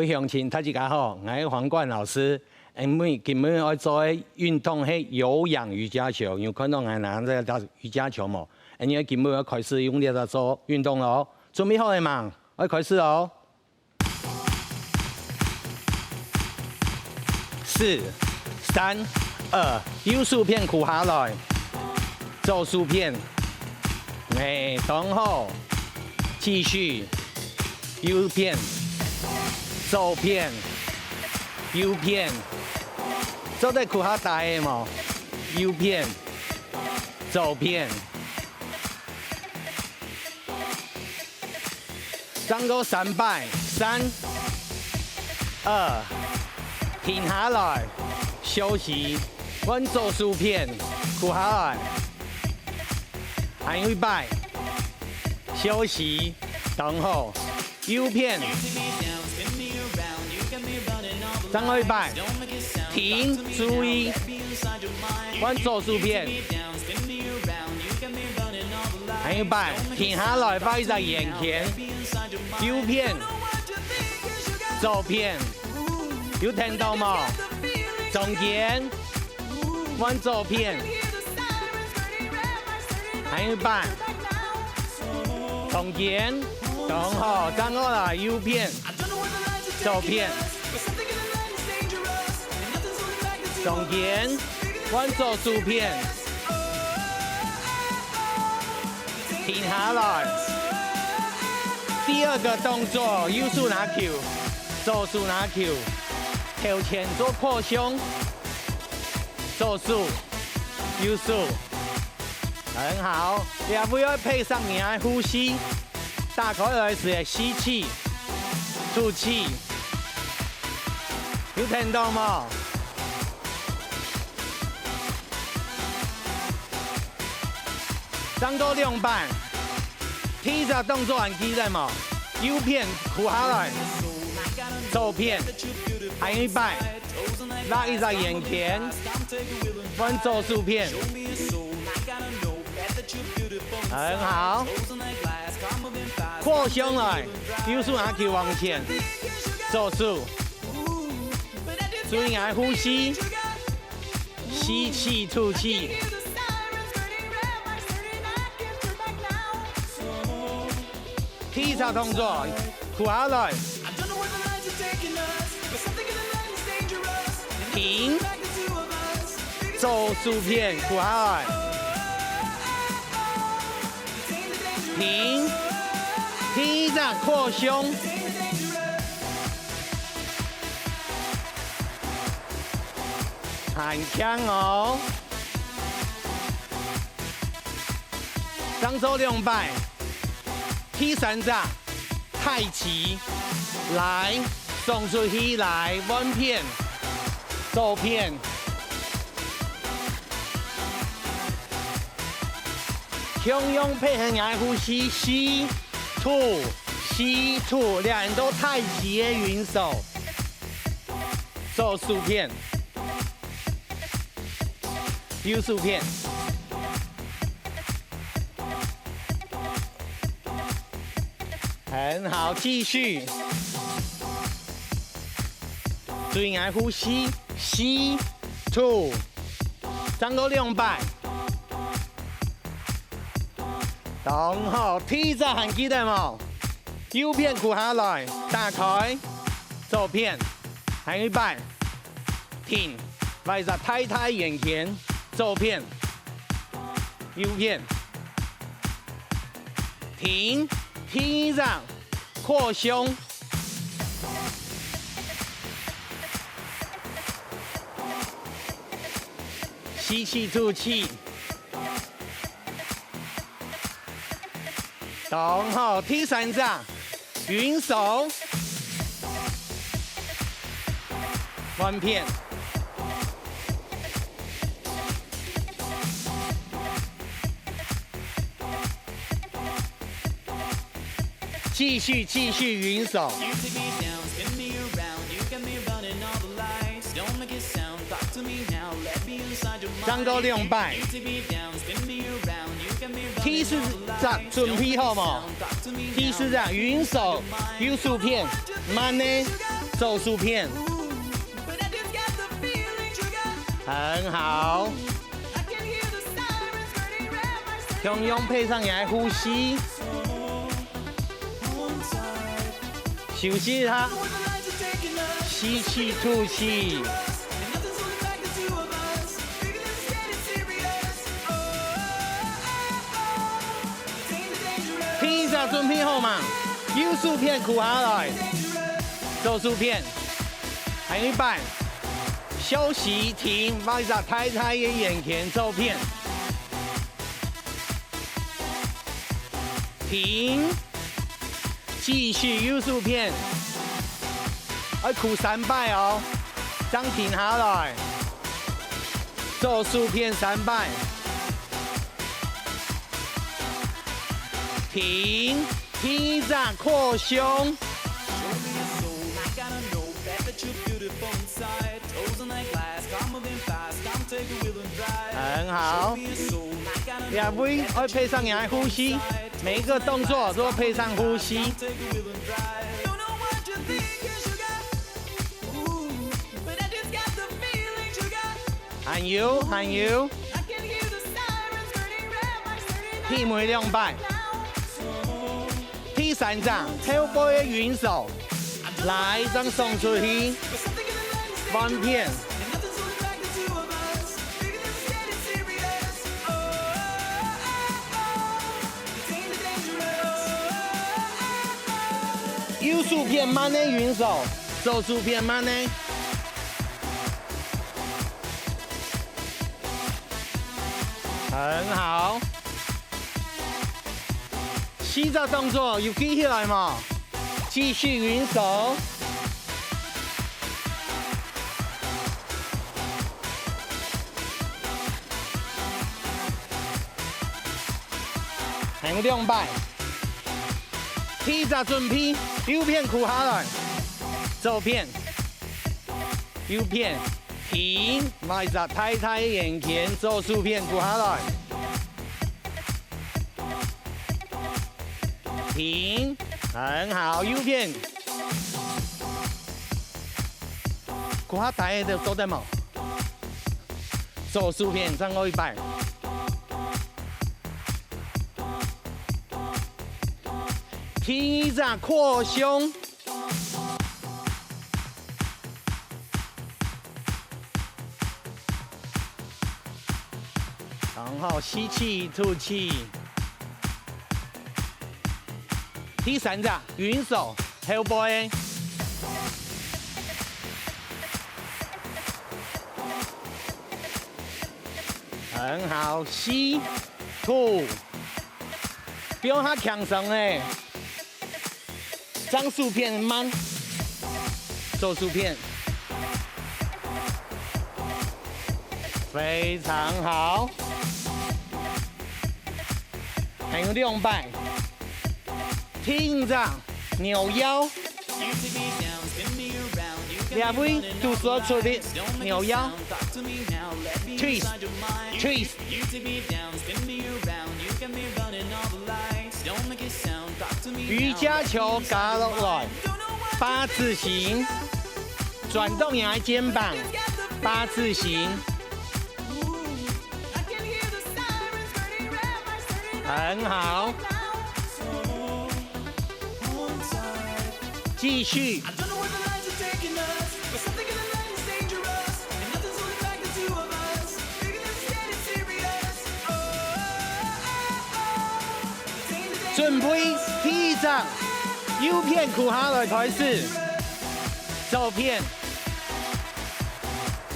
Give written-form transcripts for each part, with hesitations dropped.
位乡亲，大家好，我是黄冠老师。今日要做的运动是有氧瑜伽球，有看到我拿这个瑜伽球嘛？因为今日要开始用力的做运动了哦，准备好了吗？要开始哦。4、3、2，右手片屈下来，左手片，等好，继续，右片。 左片、右片，做得屈下大个嘛？右片、左片，上个3摆，3、2，停下来，休息。阮左手片屈下来，还有1摆，休息，等好，右片。 上1摆，停，注意，阮左手片，还有1摆，停下来，摆在眼前，右片，左片，有听到吗？中间，阮左片，还有1摆，中间，等好，站过来，右片，左片。 中间，阮左手片，停下来。第2个动作，右手拿球，左手拿球，头前做扩胸，左手，右手，很好。也不要配上你的呼吸，大口来时吸气，吐气，有听到吗？ 上个2摆，踢着动作还记得吗？右片屈下来，左片，还有1摆，拉一在眼前，阮左手片，很好。扩胸来，右手拿球往前，左手，注意爱呼吸，吸气吐气。 踢脚动作，屈下来，停，左手片屈下来，停，踢脚扩胸，很强哦，上手2摆。 踢3掌，太极，来，送出去来，弯片，左片，胸用配合你的呼吸，吸，吐，吸，吐，2人都太极的云手，左手片，右手片。 很好，继续。注意爱呼吸，吸，吐。上个2摆。等好，踢着还记得吗？右片屈下来，打开，左片，还有1摆，停，摆在太太眼前，左片，右片，停。 踢掌，扩胸，吸气吐气，等好，踢3掌，云手，弯片。 继续云手。上个2摆。踢4掌准备好冇？踢4掌云手，右手片，慢呢，咒术片，很好。用配上来呼吸，休息它，吸气吐气。听一下准备好嘛？优术片苦下来，咒术片，还有一半，休息停，放一下太太的眼前照片。停，继续优术片，苦3拜哦，将停下来，咒术片3拜，停，听一下扩胸，很好，两位会配上你来呼吸。每一个动作都配上呼吸。喊油，喊油。踢每2拜。踢3掌，跳波的云手，来张送出去，翻片。优术片慢的云手，咒术片慢的，很好。洗澡动作有记起来吗？继续云手，还有2拜。踢着准备，右片苦下来，左片，右片，停，迈着太太眼前，咒术片苦下来，停，很好，右片，苦下台的做得冇，咒术片最后1拜。听一下扩胸，然后吸气吐气。第3掌云手 Hellboy， 很好，吸吐，不用他强绳哎。张术片慢，咒术片非常好，还有2拜，听着扭腰，2位都说出的扭腰 ，twist twist。瑜伽球加落来，8字形，转动你的肩膀，8字形，很好，继续。准备踢掌，右片苦下来开始，左片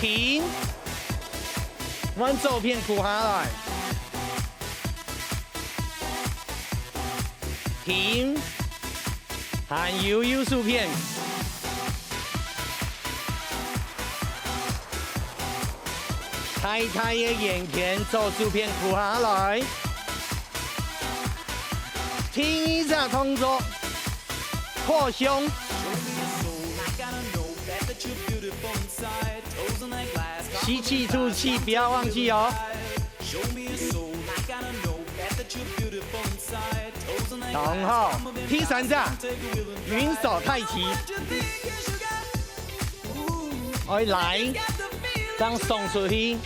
停，往左片苦下来，停，含优术片，太太的眼前咒术片苦下来。听一下动作，扩胸，吸气吐气，不要忘记哦。然后踢3掌，云手太极，我来，这样送出去。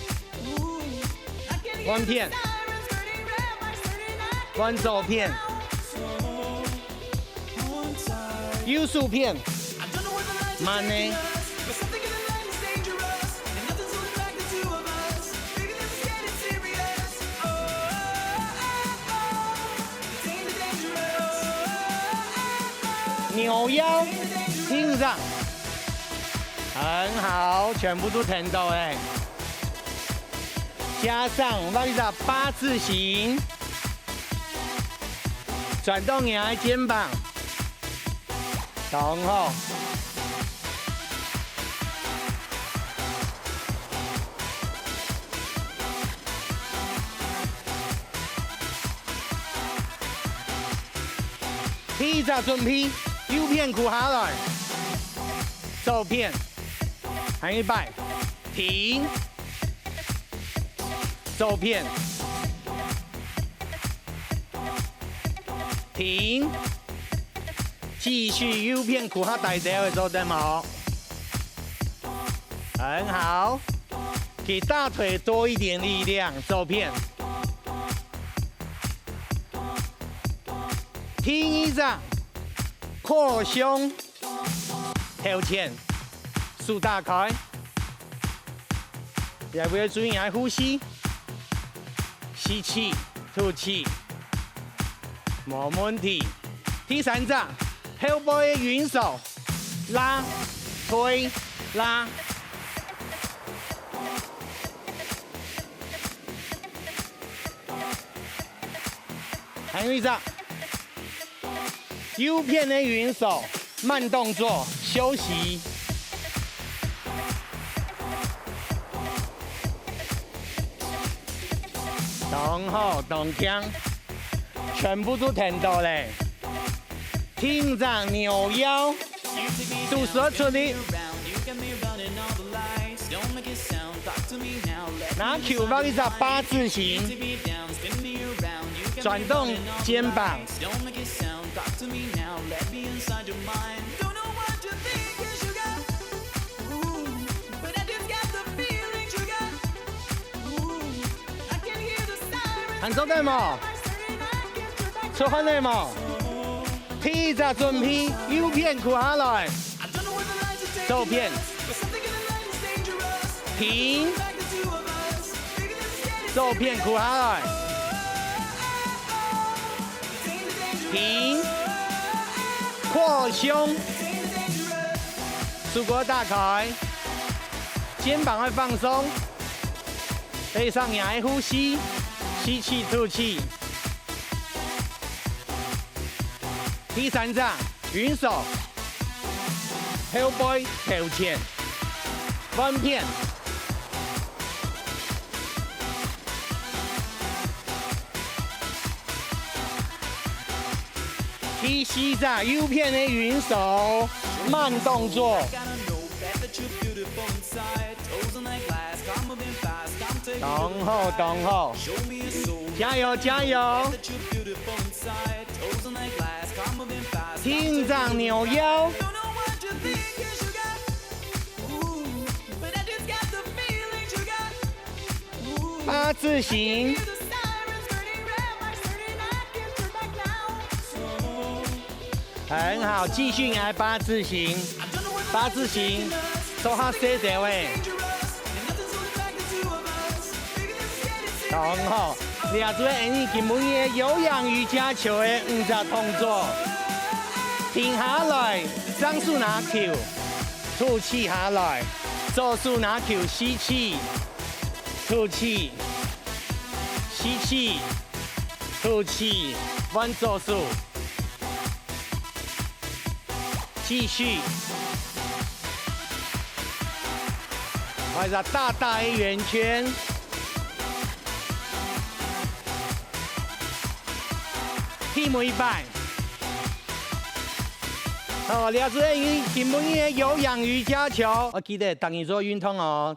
弯片，弯走片，优速片，慢呢。扭腰，听上，很好，全部都停到哎。加上我的八字形，转动你的肩膀，然后披着准披，右片骨下来，左片，还一摆，停。左片，停，继续右片骨下大条的做对冇？很好，给大腿多一点力量。左片，听一掌，扩胸，头前，手打开，要不要注意下呼吸？吸气，吐气，冇问题。第三掌，后背的云手，拉，推，拉。还有一掌，右片的云手，慢动作，休息。动后动枪，全部都停到嘞。听掌扭腰，吐舌出力。拿 Q 包一下八字形，转动肩膀。看做对冇？出翻嚟冇？踢着准披，右片屈下來，左片平，左片屈下來，平，扩胸，足骨打開，肩膀會放鬆，背上也會呼吸。吸气吐气，第三掌云手，后背头前，翻片，第四掌右片的云手，慢动作。动后，加油加油！听掌扭腰，八字形，很好，继续来八字形，八字形，做下斜条诶。很好，抓住你基本的有氧瑜伽球的5只动作，停下来，上手拿 Q， 吐气下来，左手拿 Q， 吸气，吐气，吸气，吐气，弯左手，继续，画个大大的圆圈。踢每一摆，好，抓住你基本的有氧瑜伽球，我记得等于做运动哦。